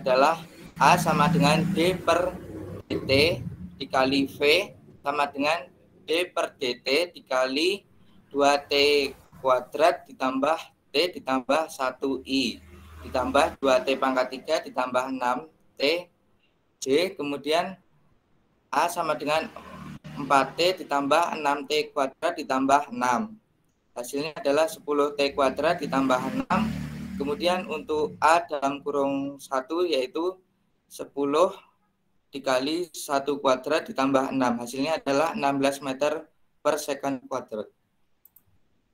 adalah A sama dengan D per dt dikali V sama dengan D per dt dikali 2T kuadrat ditambah T ditambah 1I ditambah 2T pangkat 3 ditambah 6T J, kemudian A sama dengan 4T ditambah 6T kuadrat ditambah 6. Hasilnya adalah 10T kuadrat ditambah 6. Kemudian untuk A dalam kurung 1 yaitu 10 dikali 1 kuadrat ditambah 6. Hasilnya adalah 16 meter per second kuadrat.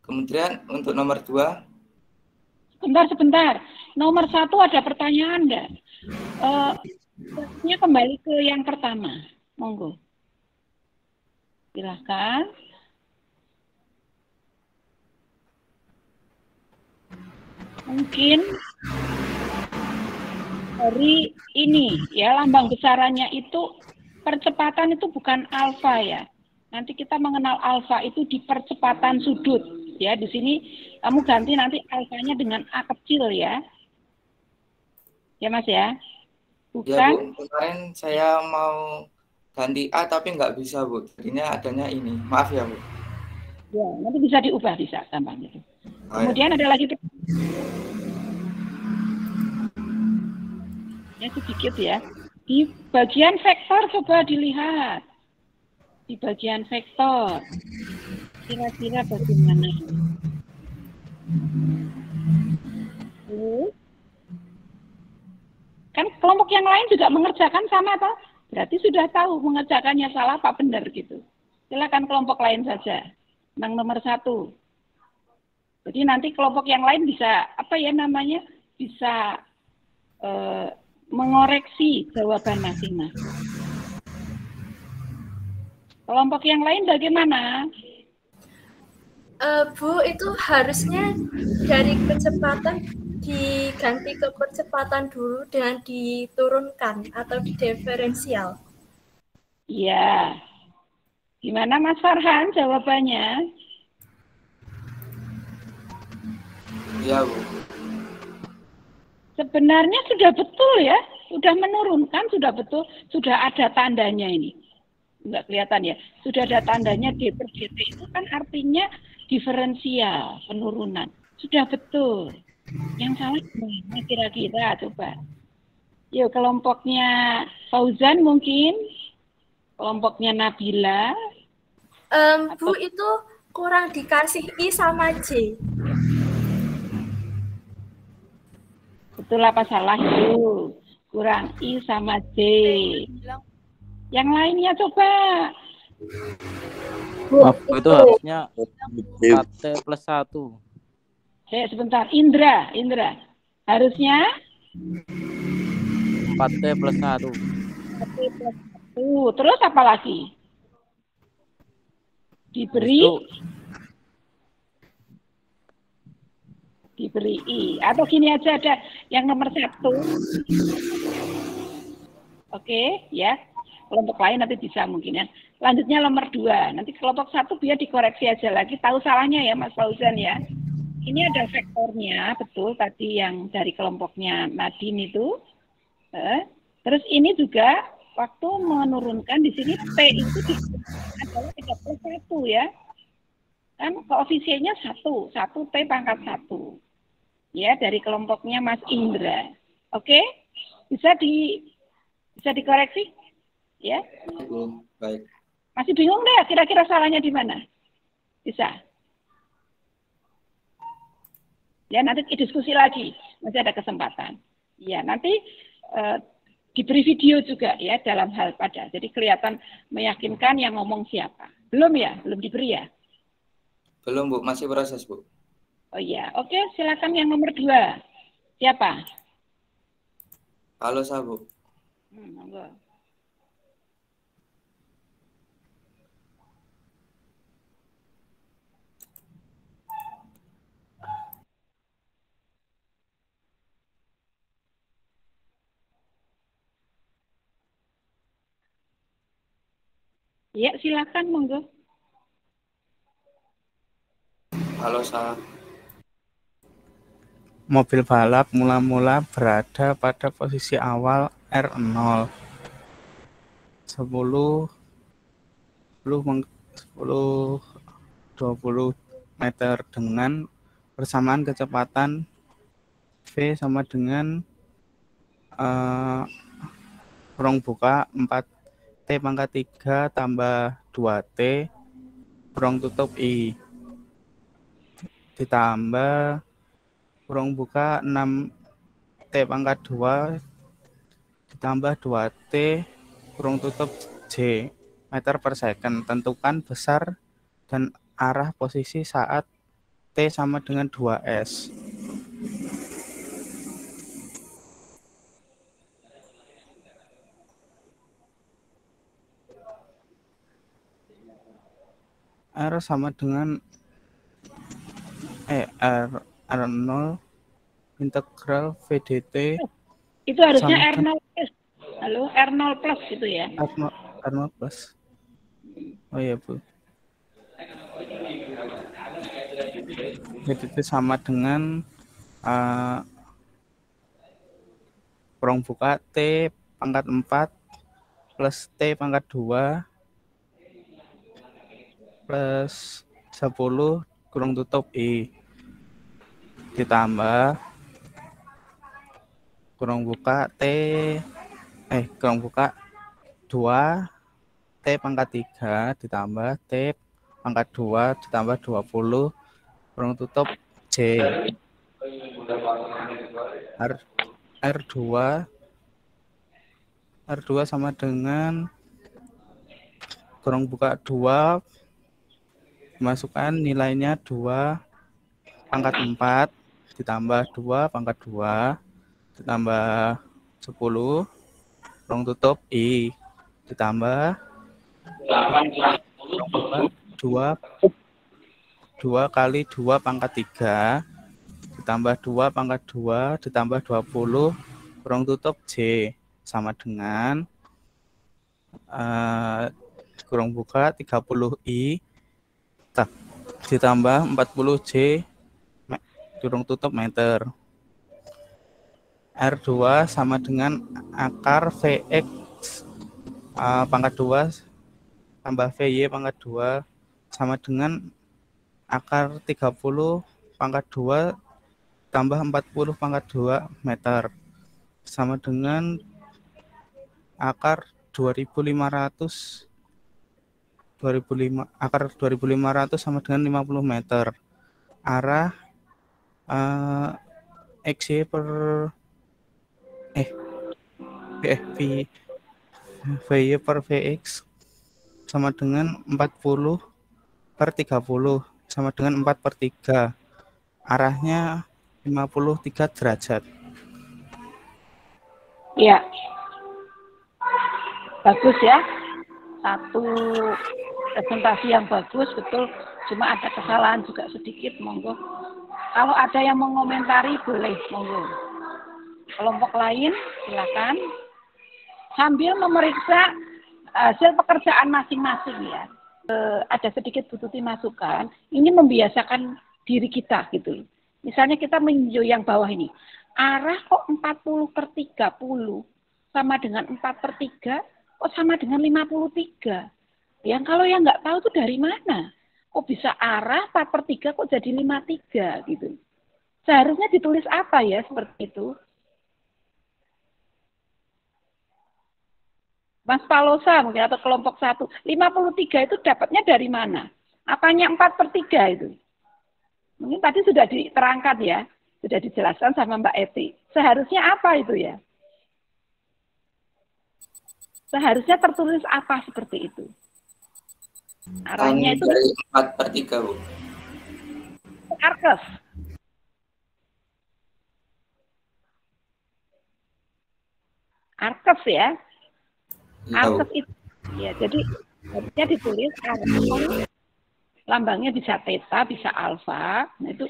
Kemudian untuk nomor 2. Sebentar. Nomor 1 ada pertanyaan enggak? Kembali ke yang pertama. Monggo. Silahkan. Mungkin dari ini ya, lambang besarannya itu percepatan itu bukan alfa ya. Nanti kita mengenal alfa itu di percepatan sudut ya. Di sini kamu ganti nanti alfanya dengan A kecil ya. Ya Mas ya. Bukan. Ya Bu, kemarin saya mau ganti A tapi nggak bisa Bu. Jadinya adanya ini. Maaf ya Bu. Ya, nanti bisa diubah, bisa gampang gitu. Kemudian ada lagi ya sedikit ya. Di bagian vektor coba dilihat. Di bagian vektor. Kira-kira bagaimana? Kan kelompok yang lain juga mengerjakan sama toh? Berarti sudah tahu mengerjakannya salah apa benar gitu. Silakan kelompok lain saja. Yang nomor 1. Jadi nanti kelompok yang lain bisa apa ya namanya? Bisa mengoreksi jawaban masing-masing. Kelompok yang lain bagaimana? Bu, itu harusnya dari kecepatan diganti ke percepatan dulu dengan diturunkan atau diferensial. Iya. Gimana Mas Farhan jawabannya? Iya Bu. Sebenarnya sudah betul ya, sudah menurunkan, sudah betul, sudah ada tandanya ini. Enggak kelihatan ya, sudah ada tandanya D per dt itu kan artinya diferensial, penurunan. Sudah betul. Yang salah gimana kira-kira coba. Yuk kelompoknya Fauzan mungkin, kelompoknya Nabila. Bu, itu kurang dikasih I sama J. Betul apa salah itu? Kurang I sama J. Yang lainnya coba. Maaf, itu harusnya 4T plus 1. Sebentar, Indra. Harusnya 4T plus 1. 4T plus 1. Terus apa lagi? Diberi I. Atau gini aja ada yang nomor 1. Oke, ya. Kelompok lain nanti bisa mungkin ya. Lanjutnya nomor 2. Nanti kelompok 1 biar dikoreksi aja lagi. Tahu salahnya ya Mas Fauzan ya. Ini ada vektornya, betul tadi yang dari kelompoknya Nadine itu. Terus ini juga waktu menurunkan di sini T itu adalah 31 ya. Kan koefisiennya 1 T pangkat 1. Ya, dari kelompoknya Mas Indra. Oke? Bisa dikoreksi? Ya. Baik. Masih bingung nggak kira-kira salahnya di mana? Bisa. Ya, nanti diskusi lagi. Masih ada kesempatan. Ya, nanti diberi video juga ya dalam hal pada. Jadi kelihatan meyakinkan yang ngomong siapa. Belum ya? Belum diberi ya? Belum Bu, masih proses Bu. Oh iya, oke, silakan yang nomor 2. Siapa? Halo Bu. Monggo. Ya, silakan monggo. Halo Sa. mobil balap mula-mula berada pada posisi awal R0 10 20 meter dengan persamaan kecepatan V sama dengan kurung buka 4T pangkat 3 tambah 2T kurung tutup I ditambah kurung buka 6T pangkat 2 ditambah 2T kurung tutup J meter per second. Tentukan besar dan arah posisi saat T sama dengan 2S. R sama dengan R0 integral VDT Itu harusnya sama R0 plus. Halo, R0 plus gitu ya. R0 plus. Oh iya, Bu. VDT sama dengan kurung buka T pangkat 4 plus T pangkat 2 plus 10 kurung tutup I ditambah kurung buka kurung buka 2 T pangkat 3 ditambah T pangkat 2 ditambah 20 kurung tutup J R2 sama dengan kurung buka 2 masukkan nilainya 2 pangkat 4 ditambah 2 pangkat 2 ditambah 10 kurung tutup I ditambah 2 kali 2 pangkat 3 ditambah 2 pangkat 2 ditambah 20 kurung tutup J sama dengan kurung buka 30I ditambah 40J kurung tutup meter. R2 sama dengan akar Vx pangkat 2 tambah Vy pangkat 2 sama dengan akar 30 pangkat 2 tambah 40 pangkat 2 meter sama dengan akar 2500 sama dengan 50 meter. Arah XY per VY per VX sama dengan 40 per 30 sama dengan 4 per 3. Arahnya 53 derajat. Ya. Bagus ya. Satu presentasi yang bagus, betul. Cuma ada kesalahan juga sedikit, monggo. Kalau ada yang mau komentari, boleh, monggo. Kelompok lain, silakan. Sambil memeriksa hasil pekerjaan masing-masing ya. Ada sedikit Bu Tuti masukan, ini membiasakan diri kita gitu. Misalnya kita meninjau yang bawah ini. Arah kok 40 per 30 sama dengan 4 per 3, kok sama dengan 53. Yang kalau yang nggak tahu itu dari mana? Kok bisa arah 4 per 3 kok jadi 53 gitu. Seharusnya ditulis apa ya seperti itu? Mas Palosa mungkin atau kelompok 1. 53 itu dapatnya dari mana? Apanya 4 per 3 itu? Mungkin tadi sudah diterangkan ya. Sudah dijelaskan sama Mbak Eti. Seharusnya apa itu ya? Seharusnya tertulis apa seperti itu? Arahnya itu dari 4 per 3, Bu. Arkes. Arkes ya. Arkes itu. Ya, jadi harusnya ditulis arah. Lambangnya bisa theta, bisa alfa. Nah itu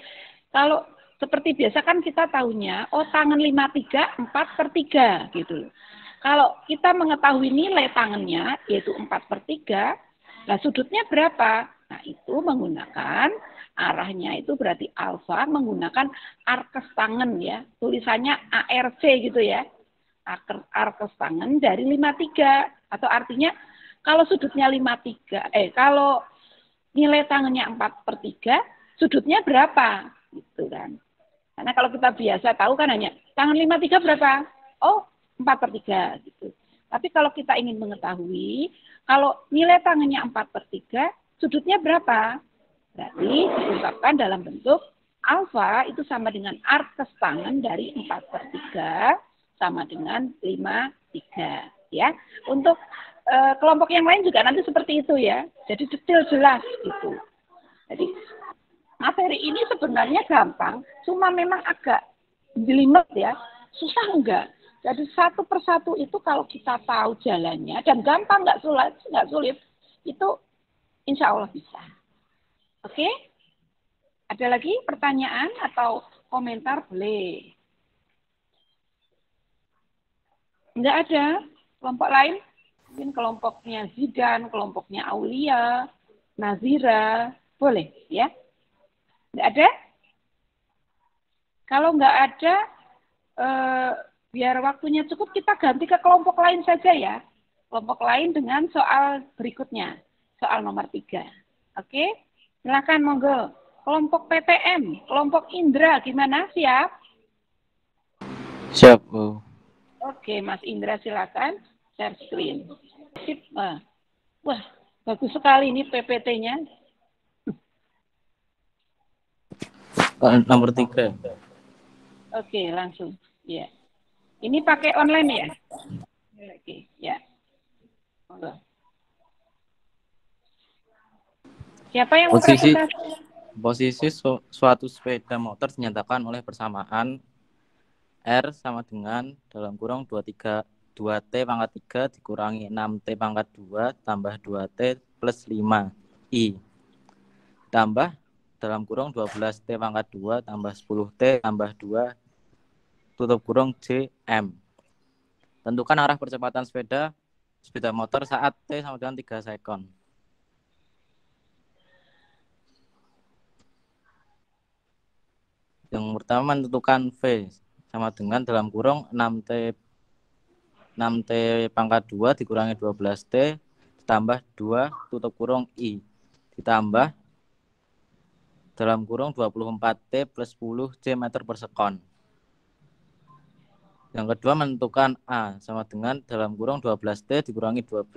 kalau seperti biasa kan kita tahunya, oh tangan 53, 4 per 3 gitu. Kalau kita mengetahui nilai tangannya, yaitu 4 per 3, nah sudutnya berapa? Nah, itu menggunakan arahnya itu berarti alfa menggunakan arkes tangan ya. Tulisannya ARC gitu ya. Arkes tangan dari 53 atau artinya kalau sudutnya 53 kalau nilai tangannya 4/3 sudutnya berapa gitu kan. Karena kalau kita biasa tahu kan hanya tangan 53 berapa? Oh, 4/3 gitu. Tapi kalau kita ingin mengetahui kalau nilai tangannya 4/3 sudutnya berapa? Berarti diungkapkan dalam bentuk alfa itu sama dengan arkes tangan dari 4/3 sama dengan 5/3 ya. Untuk kelompok yang lain juga nanti seperti itu ya. Jadi detail jelas gitu. Jadi materi ini sebenarnya gampang, cuma memang agak jelimet ya. Susah enggak? Jadi satu persatu itu kalau kita tahu jalannya dan gampang nggak sulit, itu insya Allah bisa. Oke? Ada lagi pertanyaan atau komentar boleh? Enggak ada? Kelompok lain? Mungkin kelompoknya Zidan, kelompoknya Aulia, Nazira, boleh ya? Enggak ada? Kalau enggak ada, biar waktunya cukup kita ganti ke kelompok lain saja ya. Kelompok lain dengan soal berikutnya, soal nomor 3. Oke? Silakan monggo. Kelompok PTM, kelompok Indra, gimana? Siap? Siap, Bu. Oke, Mas Indra silakan share screen. Sip. Wah, bagus sekali ini PPT-nya. Nomor 3. Oke, langsung. Ya. Ini pakai online ya? Oke, ya. Monggo. Siapa yang presentasi? Posisi suatu sepeda motor dinyatakan oleh persamaan R sama dengan dalam kurung 2T pangkat 3 dikurangi 6T pangkat 2 tambah 2T plus 5I. Tambah dalam kurung 12T pangkat 2 tambah 10T tambah 2 tutup kurung JM. Tentukan arah percepatan sepeda motor saat T sama dengan 3 sekon. Yang pertama menentukan V sama dengan dalam kurung 6T pangkat 2 dikurangi 12T ditambah 2 tutup kurung I ditambah dalam kurung 24T plus 10 J meter per sekon. Yang kedua menentukan A sama dengan dalam kurung 12T dikurangi 12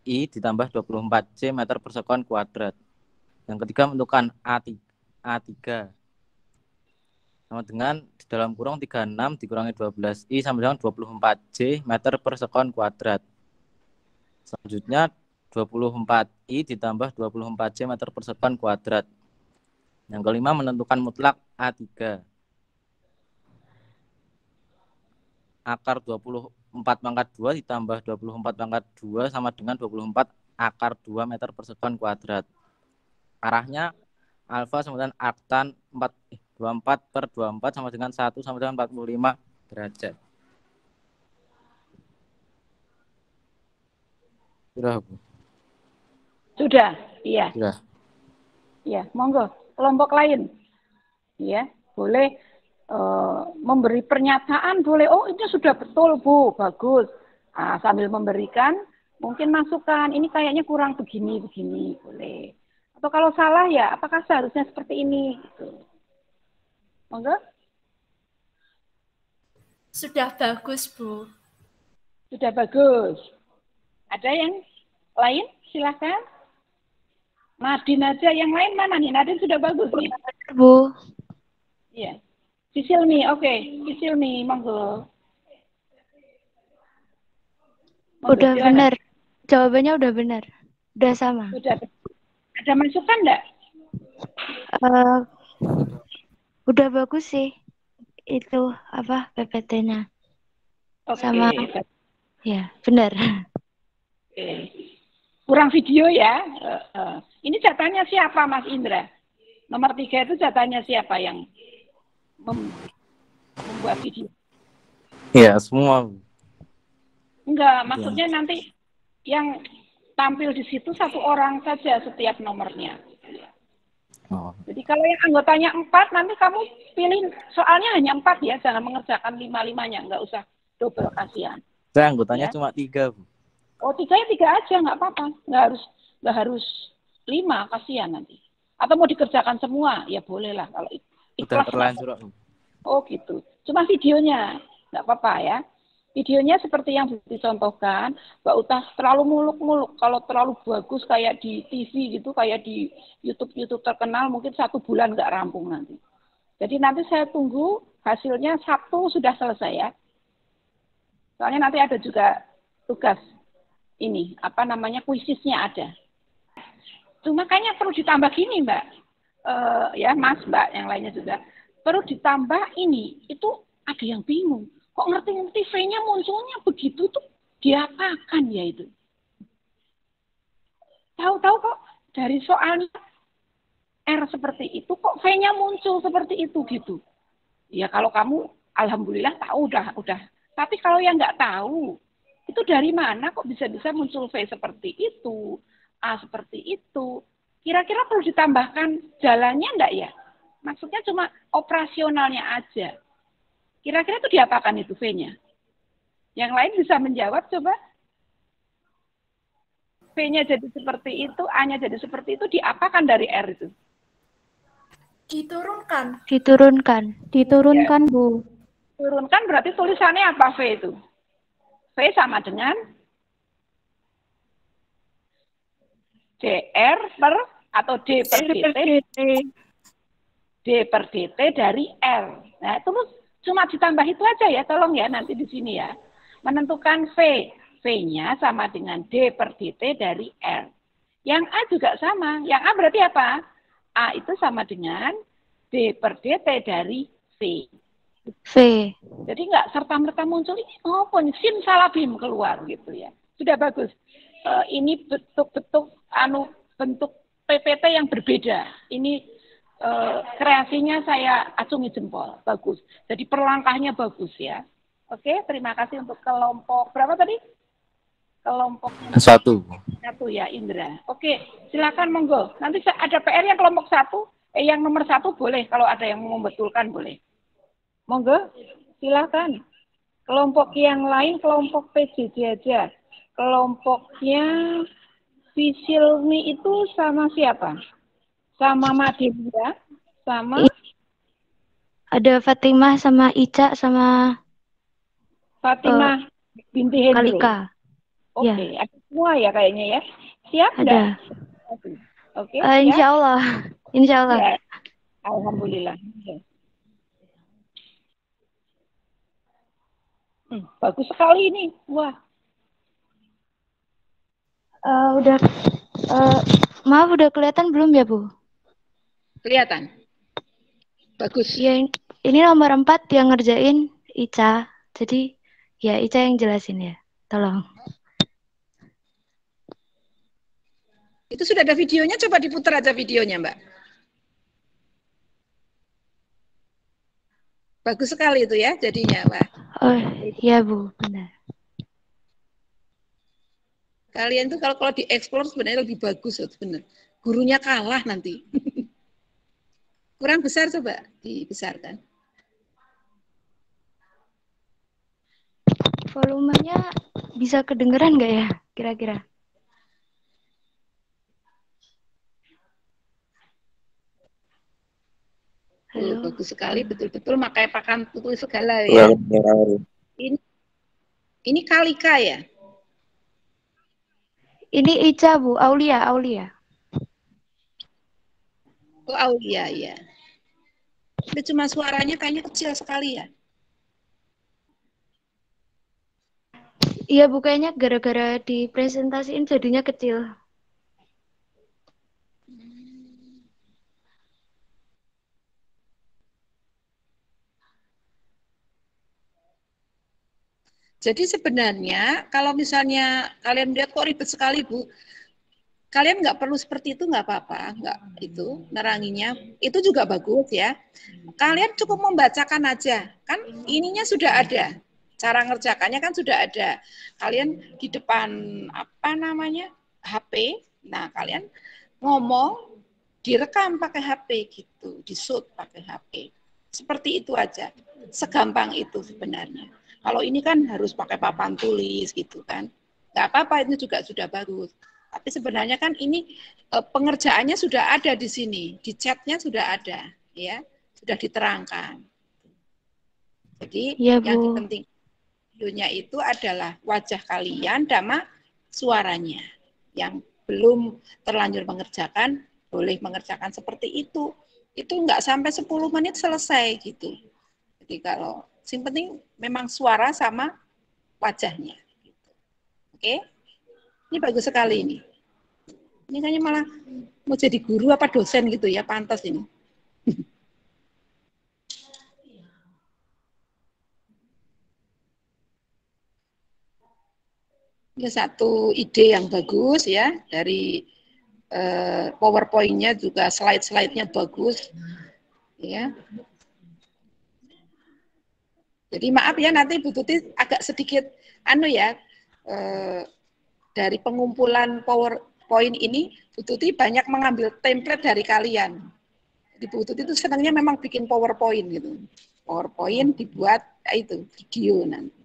I ditambah 24 J meter per sekon kuadrat. Yang ketiga menentukan A3 sama dengan di dalam kurung 36 dikurangi 12I sama dengan 24 J meter per sekon kuadrat. Selanjutnya 24I ditambah 24 J meter per sekon kuadrat. Yang kelima menentukan mutlak A3. Akar 24 pangkat 2 ditambah 24 pangkat 2 sama dengan 24 akar 2 meter per sekon kuadrat. Arahnya alfa sama dengan arctan 24/24 sama dengan 1 sama dengan 45 derajat. Sudah, Bu? Sudah, iya. Sudah. Iya, monggo. Kelompok lain. Iya, boleh memberi pernyataan, boleh. Oh, ini sudah betul, Bu. Bagus. Sambil memberikan, mungkin masukan. Ini kayaknya kurang begini, boleh. Atau kalau salah ya, apakah seharusnya seperti ini? Gitu. Monggo. Sudah bagus, Bu. Sudah bagus. Ada yang lain? Silakan. Nadine aja. Yang lain mana nih? Nadine sudah bagus nih. Bu. Iya. Sisilmi, oke. Sisilmi, monggo. Udah silakan. Benar. Jawabannya udah benar. Udah sama. Udah. Ada masukan enggak? Udah bagus sih. Itu apa PPT-nya. Oke. Sama. Ya, benar. Oke. Kurang video ya. Ini jatahnya siapa, Mas Indra? Nomor 3 itu jatahnya siapa yang membuat video? Iya, semua. Enggak, maksudnya nanti yang tampil di situ satu orang saja setiap nomornya. Oh. Jadi kalau yang anggotanya 4, nanti kamu pilih soalnya hanya 4 ya, jangan mengerjakan 5-5-nya, nggak usah double, kasihan. Saya anggotanya Ya. cuma 3, Bu. Oh, 3 ya 3 aja, nggak apa-apa. Nggak harus 5, kasihan nanti. Atau mau dikerjakan semua, ya boleh lah. Kalau Udah ikhlas. terlanjur, Bu. Oh gitu. Cuma videonya, nggak apa-apa ya. Videonya seperti yang dicontohkan, Mbak Utah terlalu muluk-muluk. Kalau terlalu bagus kayak di TV gitu, kayak di YouTube terkenal, mungkin 1 bulan nggak rampung nanti. Jadi nanti saya tunggu hasilnya Sabtu sudah selesai ya. Soalnya nanti ada juga tugas ini, apa namanya, kuisisnya ada. Cuma kayaknya perlu ditambah gini Mbak, ya Mas, Mbak, yang lainnya juga. Perlu ditambah ini, itu ada yang bingung. Kok ngerti-ngerti V-nya munculnya begitu tuh diapakan ya itu? Tahu-tahu kok dari soalnya R seperti itu, kok V-nya muncul seperti itu gitu. Ya kalau kamu, alhamdulillah tahu udah. Tapi kalau yang nggak tahu, itu dari mana kok bisa-bisa muncul V seperti itu, A seperti itu. Kira-kira perlu ditambahkan jalannya enggak ya? Maksudnya cuma operasionalnya aja. Kira-kira itu diapakan itu V-nya? Yang lain bisa menjawab coba. V-nya jadi seperti itu, A-nya jadi seperti itu, diapakan dari R itu? Diturunkan. Diturunkan, Bu. Turunkan berarti tulisannya apa V itu? V sama dengan DR per atau D per DT. D per DT dari R. Nah, terus cuma ditambah itu aja ya, tolong ya nanti di sini ya. Menentukan V. V-nya sama dengan D per DT dari R. Yang A juga sama. Yang A berarti apa? A itu sama dengan D per DT dari V. V. Jadi nggak serta-merta muncul ini, oh sim salabim keluar gitu ya. Sudah bagus. Ini bentuk PPT yang berbeda. Ini kreasinya saya acungi jempol, bagus. Jadi perlangkahnya bagus ya. Oke, terima kasih untuk kelompok berapa tadi? Kelompok 1 ya, Indra. Oke, silakan monggo. Nanti ada PR yang kelompok 1, yang nomor 1 boleh, kalau ada yang membetulkan boleh. Monggo, silakan. Kelompok yang lain, kelompok PJJ aja. Kelompoknya Visilmi itu sama siapa? Sama Madinda, sama ada Fatimah sama Ica sama Fatimah binti Hendro. Kalika. Oke, ada semua ya kayaknya ya. Siap Ada. enggak? Oke, Insya Allah. Insya Allah. Ya. Alhamdulillah. Bagus sekali ini. Wah. Maaf, udah kelihatan belum ya, Bu? Kelihatan. Bagus. Ya, ini nomor 4 yang ngerjain Ica. Jadi, ya Ica yang jelasin ya. Tolong. Itu sudah ada videonya, coba diputar aja videonya, Mbak. Bagus sekali itu ya jadinya, Mbak. Oh, iya Bu, benar. Kalian tuh kalau dieksplor sebenarnya lebih bagus, benar. Gurunya kalah nanti. Kurang besar coba dibesarkan. Volumenya bisa kedengeran nggak ya, kira-kira? Halo. Bagus sekali, betul-betul makai pakan tutul segala ya. Ini Kalika ya? Ini Ica, Bu. Aulia. Oh, Aulia ya. Itu cuma suaranya kayaknya kecil sekali ya. Iya, Bu, kayaknya gara-gara dipresentasiin jadinya kecil. Jadi sebenarnya kalau misalnya kalian lihat kok ribet sekali Bu, kalian nggak perlu seperti itu, nggak apa-apa, nggak itu neranginya itu juga bagus ya. Kalian cukup membacakan aja, kan ininya sudah ada, cara ngerjakannya kan sudah ada. Kalian di depan apa namanya HP. Nah, kalian ngomong direkam pakai HP gitu, di-shoot pakai HP. Seperti itu aja. Segampang itu sebenarnya. Kalau ini kan harus pakai papan tulis gitu kan. Nggak apa-apa, itu juga sudah bagus. Tapi sebenarnya kan ini pengerjaannya sudah ada di sini, di chatnya sudah ada, ya, sudah diterangkan. Jadi Iya, yang Bu. penting videonya itu adalah wajah kalian sama suaranya. Yang belum terlanjur mengerjakan boleh mengerjakan seperti itu. Itu nggak sampai 10 menit selesai gitu. Jadi kalau yang penting memang suara sama wajahnya. Oke, ini bagus sekali ini. Ini kayaknya malah mau jadi guru apa dosen gitu ya, pantas ini. Ini satu ide yang bagus ya, dari PowerPoint-nya juga slide-slide-nya bagus. Ya. Jadi maaf ya, nanti Bu Tuti agak sedikit dari pengumpulan PowerPoint ini, Bu Tuti banyak mengambil template dari kalian. Di Bu Tuti itu senangnya memang bikin PowerPoint gitu. PowerPoint dibuat itu video nanti.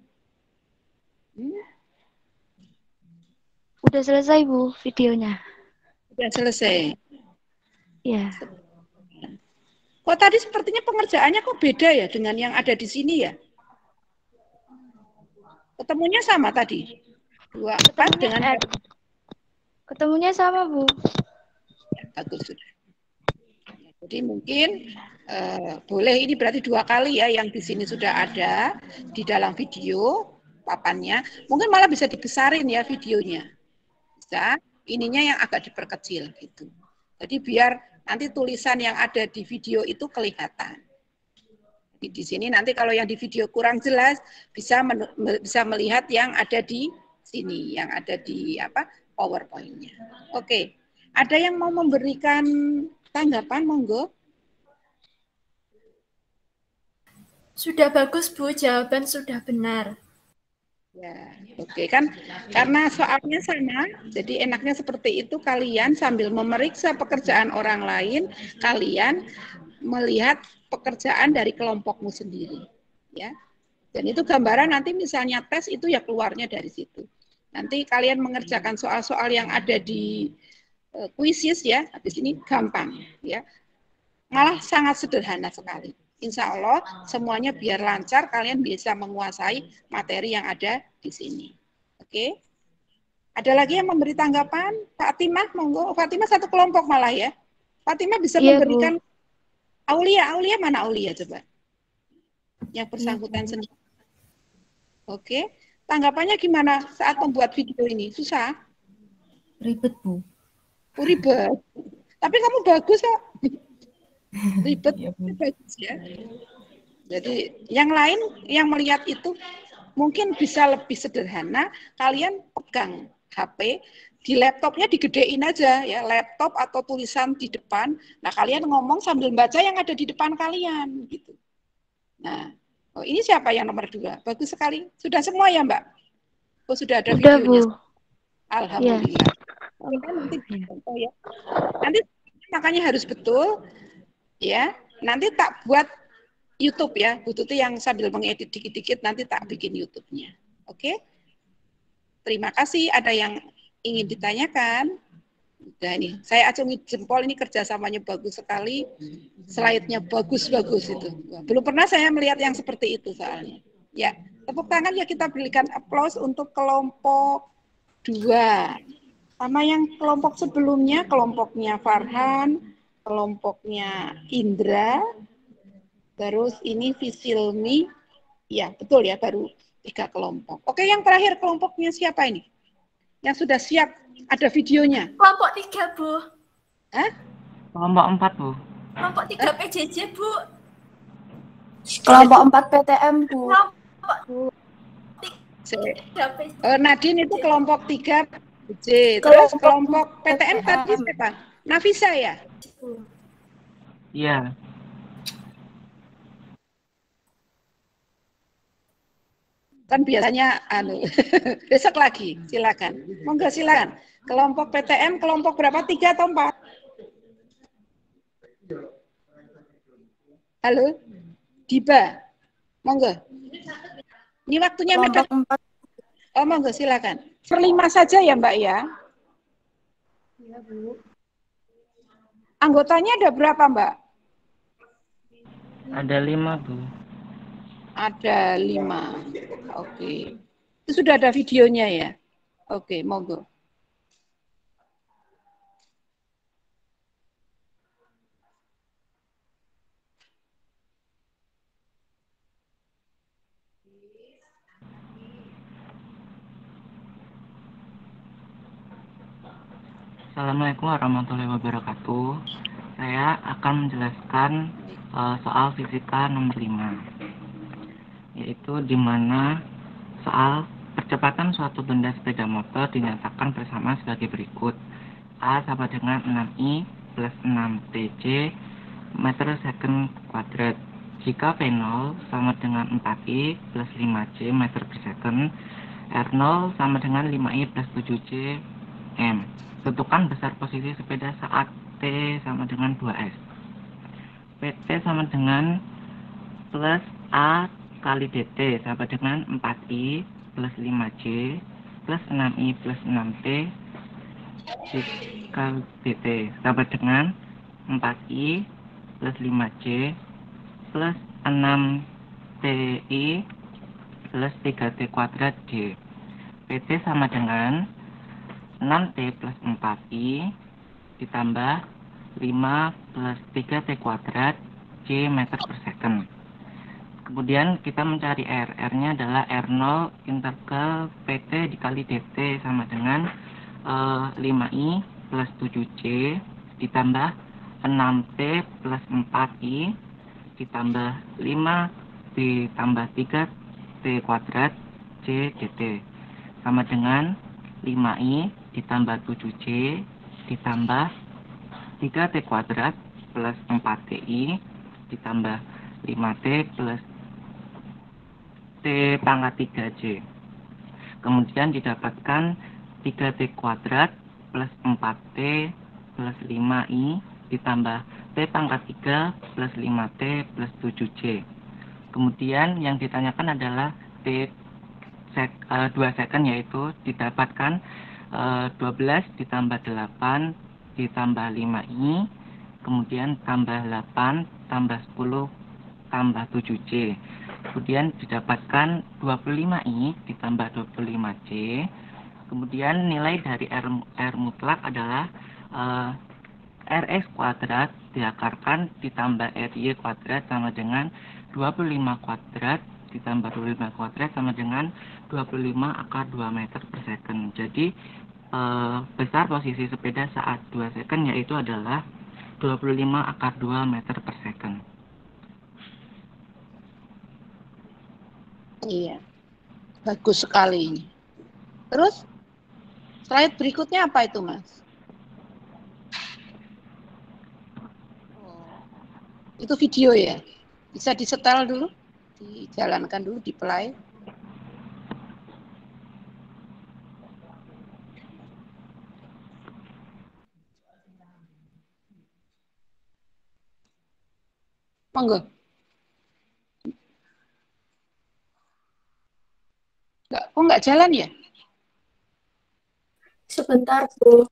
Udah selesai, Bu, videonya. Sudah selesai. Iya. Kok tadi sepertinya pengerjaannya kok beda ya dengan yang ada di sini ya? Ketemunya sama tadi? 24 dengan... Ketemunya sama, Bu. Ya, bagus sudah. Jadi mungkin boleh ini berarti 2 kali ya yang di sini sudah ada di dalam video papannya. Mungkin malah bisa dibesarin ya videonya. Bisa, ininya yang agak diperkecil gitu. Jadi biar nanti tulisan yang ada di video itu kelihatan. Jadi di sini nanti kalau yang di video kurang jelas bisa melihat yang ada di sini, yang ada di PowerPoint-nya. Oke. Ada yang mau memberikan tanggapan, monggo? Sudah bagus, Bu. Jawaban sudah benar. Ya, oke kan karena soalnya sama, jadi enaknya seperti itu, kalian sambil memeriksa pekerjaan orang lain, kalian melihat pekerjaan dari kelompokmu sendiri, ya. Dan itu gambaran nanti misalnya tes itu ya keluarnya dari situ. Nanti kalian mengerjakan soal-soal yang ada di kuisis ya, habis ini gampang, ya. Malah sangat sederhana sekali. Insya Allah semuanya biar lancar, kalian bisa menguasai materi yang ada di sini. Oke? Ada lagi yang memberi tanggapan? Fatimah, monggo. Fatimah satu kelompok malah ya. Fatimah bisa memberikan. Bu. Aulia mana Aulia coba? Yang bersangkutan sendiri. Oke. Tanggapannya gimana saat membuat video ini? Susah? Ribet, Bu. Ribet. Tapi kamu bagus kok. Ribet, ya, bagus ya. Jadi yang lain yang melihat itu mungkin bisa lebih sederhana, kalian pegang HP, di laptopnya digedein aja ya, laptop atau tulisan di depan. Nah, kalian ngomong sambil baca yang ada di depan kalian gitu. Nah, ini siapa yang nomor 2? Bagus sekali. Sudah semua ya, Mbak? Oh, sudah ada videonya. Bu. Alhamdulillah. Ya. Nanti ya. Nanti makanya harus betul. Ya, nanti tak buat YouTube ya, Bu Tuti yang sambil mengedit dikit-dikit nanti tak bikin YouTube-nya. Oke? Terima kasih. Ada yang ingin ditanyakan? Nah ini, saya acungi jempol, ini kerjasamanya bagus sekali. Slide-nya bagus-bagus itu. Belum pernah saya melihat yang seperti itu soalnya. Ya, tepuk tangan ya, kita berikan aplaus untuk kelompok 2. Sama yang kelompok sebelumnya, kelompoknya Farhan, kelompoknya Indra, terus ini Visilmi, ya betul ya, baru 3 kelompok. Oke, yang terakhir kelompoknya siapa ini? Yang sudah siap, ada videonya. Kelompok 3, Bu. Hah? Kelompok 4, Bu. Kelompok 3 PJJ, Bu. Kelompok 4 PTM, Bu. Kelompok 3 Nadine itu kelompok 3 PJJ. Terus kelompok PTM tadi siapa? Nafisa ya? Iya. Kan biasanya besok lagi, silakan. Monggo silakan. Kelompok PTM kelompok berapa? 3 atau 4? Halo? Diba. Monggo. Ini waktunya mepet. Kelompok 4. Oh, monggo silakan. Per 5 saja ya, Mbak ya. Iya, Bu. Anggotanya ada berapa, Mbak? Ada 5, Bu. Ada 5. Oke. Itu sudah ada videonya ya? Oke, monggo. Assalamualaikum warahmatullahi wabarakatuh. Saya akan menjelaskan soal fisika nomor 5, yaitu di mana soal percepatan suatu benda sepeda motor dinyatakan bersama sebagai berikut. A sama dengan 6I plus 6TJ meter second kuadrat. Jika V0 sama dengan 4I plus 5J meter per second, R0 sama dengan 5I plus 7J M. Tentukan besar posisi sepeda saat T sama dengan 2S. PT sama dengan plus A kali DT sama dengan 4I plus 5J plus 6I plus 6T kali DT sama dengan 4I plus 5J plus 6TI plus 3T kuadrat D. PT sama dengan 6T plus 4I ditambah 5 plus 3T kuadrat J meter per second. Kemudian kita mencari R. R-nya adalah R0 integral PT dikali DT sama dengan 5I plus 7J ditambah 6T plus 4I ditambah 5 ditambah 3T kuadrat J dt sama dengan 5I ditambah 7J ditambah 3T kuadrat plus 4TI ditambah 5T plus T pangkat 3J. Kemudian didapatkan 3T kuadrat plus 4T plus 5I ditambah T pangkat 3 plus 5T plus 7J. Kemudian yang ditanyakan adalah T 2 second, yaitu didapatkan 12 ditambah 8 ditambah 5I, kemudian tambah 8 tambah 10 tambah 7J. Kemudian didapatkan 25I ditambah 25J. Kemudian nilai dari R mutlak adalah Rx kuadrat diakarkan ditambah Ry kuadrat sama dengan 25 kuadrat ditambah 25 kuadrat sama dengan 25 akar 2 meter per second. Jadi besar posisi sepeda saat 2 second yaitu adalah 25 akar 2 meter per second. Iya, bagus sekali ini. Terus, slide berikutnya apa itu, Mas? Itu video ya? Bisa disetel dulu? Dijalankan dulu, di play. Monggo. Kok nggak jalan ya? Sebentar, Bu.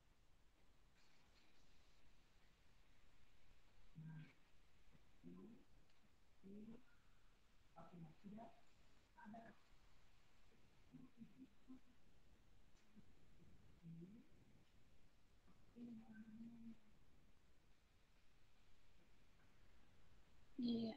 Iya.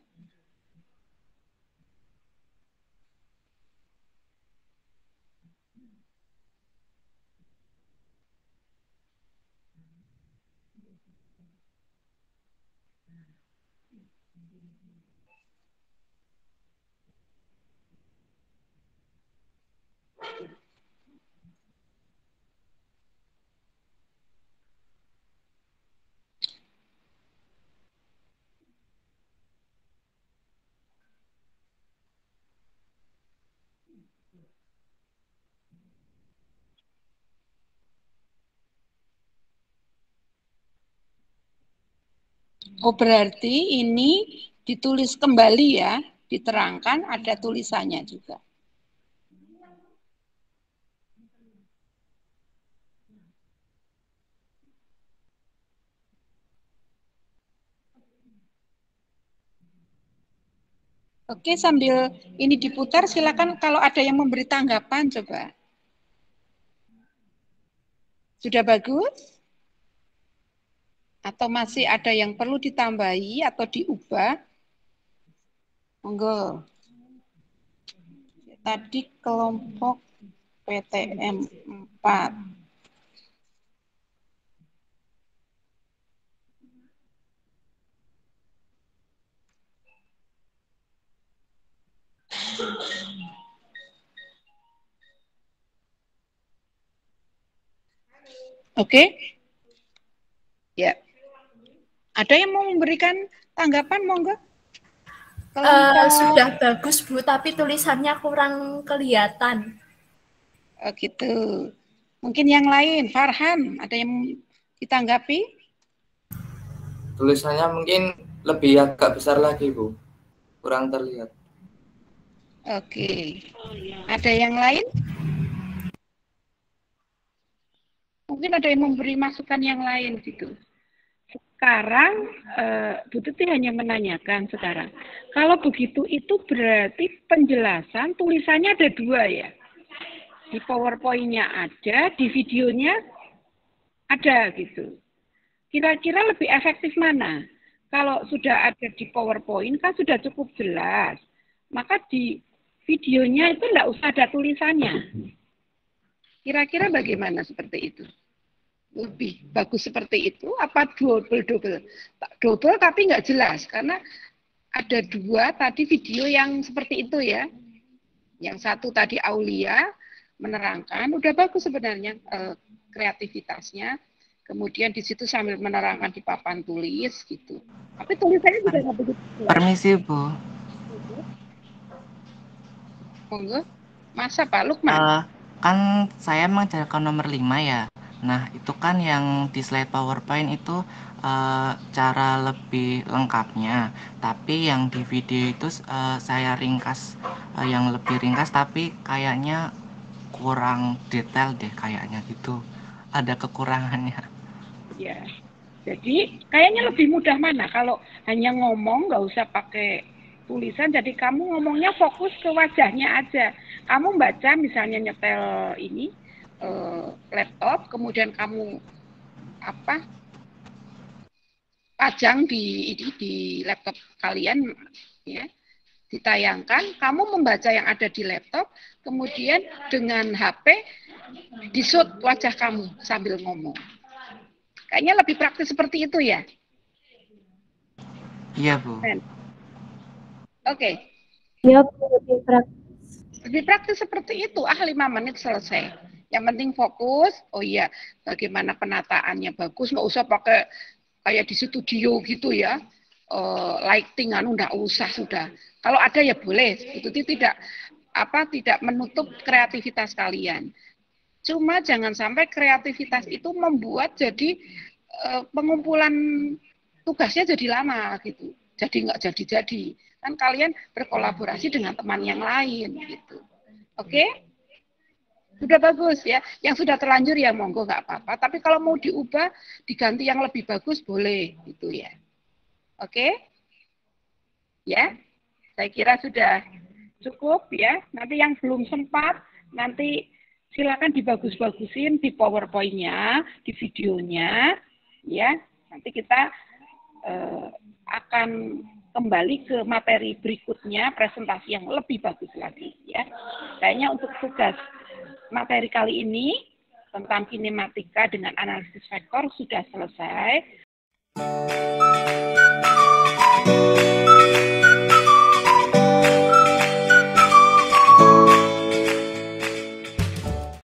Oh, berarti ini ditulis kembali ya, diterangkan ada tulisannya juga. Oke, sambil ini diputar, silakan kalau ada yang memberi tanggapan, coba. Sudah bagus? Atau masih ada yang perlu ditambahi atau diubah? Monggo. Tadi kelompok PTM 4. Oke? Ya. Ada yang mau memberikan tanggapan, monggo? Sudah bagus, Bu, tapi tulisannya kurang kelihatan. Oh, gitu. Mungkin yang lain, Farhan, ada yang ditanggapi? Tulisannya mungkin lebih agak besar lagi, Bu. Kurang terlihat. Oke. Ada yang lain? Mungkin ada yang memberi masukan yang lain gitu. Sekarang Bu Tuti hanya menanyakan sekarang. Kalau begitu itu berarti penjelasan tulisannya ada 2 ya. Di PowerPoint-nya ada, di videonya ada gitu. Kira-kira lebih efektif mana? Kalau sudah ada di PowerPoint kan sudah cukup jelas. Maka di videonya itu enggak usah ada tulisannya. Kira-kira bagaimana seperti itu? Lebih bagus seperti itu apa double tapi nggak jelas karena ada 2 tadi video yang seperti itu ya. Yang satu tadi Aulia menerangkan udah bagus sebenarnya kreativitasnya. Kemudian di situ sambil menerangkan di papan tulis gitu. Tapi tulisannya juga nggak begitu jelas. Permisi, Bu. Monggo. Masa Pak Lukman? Kan saya mengajarkan nomor 5 ya. Nah, itu kan yang di slide PowerPoint itu cara lebih lengkapnya. Tapi yang di video itu saya ringkas, yang lebih ringkas, tapi kayaknya kurang detail deh kayaknya gitu. Ada kekurangannya. Ya, jadi kayaknya lebih mudah mana kalau hanya ngomong nggak usah pakai tulisan. Jadi kamu ngomongnya fokus ke wajahnya aja. Kamu baca misalnya nyetel ini laptop, kemudian kamu pajang di laptop kalian ya, ditayangkan. Kamu membaca yang ada di laptop, kemudian dengan HP di-shoot wajah kamu sambil ngomong. Kayaknya lebih praktis seperti itu ya? Iya, Bu. Oke. Iya, lebih praktis. Lebih praktis seperti itu. 5 menit selesai. Yang penting fokus. Oh iya, bagaimana penataannya bagus. Nggak usah pakai kayak di studio gitu ya. Lighting, nggak usah sudah. Kalau ada ya boleh. Itu tidak menutup kreativitas kalian. Cuma jangan sampai kreativitas itu membuat jadi pengumpulan tugasnya jadi lama gitu. Jadi nggak jadi-jadi. Kan kalian berkolaborasi dengan teman yang lain gitu. Oke? Sudah bagus ya. Yang sudah terlanjur ya monggo nggak apa-apa. Tapi kalau mau diubah, diganti yang lebih bagus boleh gitu ya. Oke? Ya? Saya kira sudah cukup ya. Nanti yang belum sempat, nanti silakan dibagus-bagusin di PowerPoint-nya, di videonya, ya. Nanti kita akan kembali ke materi berikutnya, presentasi yang lebih bagus lagi, ya. Kayaknya untuk tugas materi kali ini tentang kinematika dengan analisis vektor sudah selesai.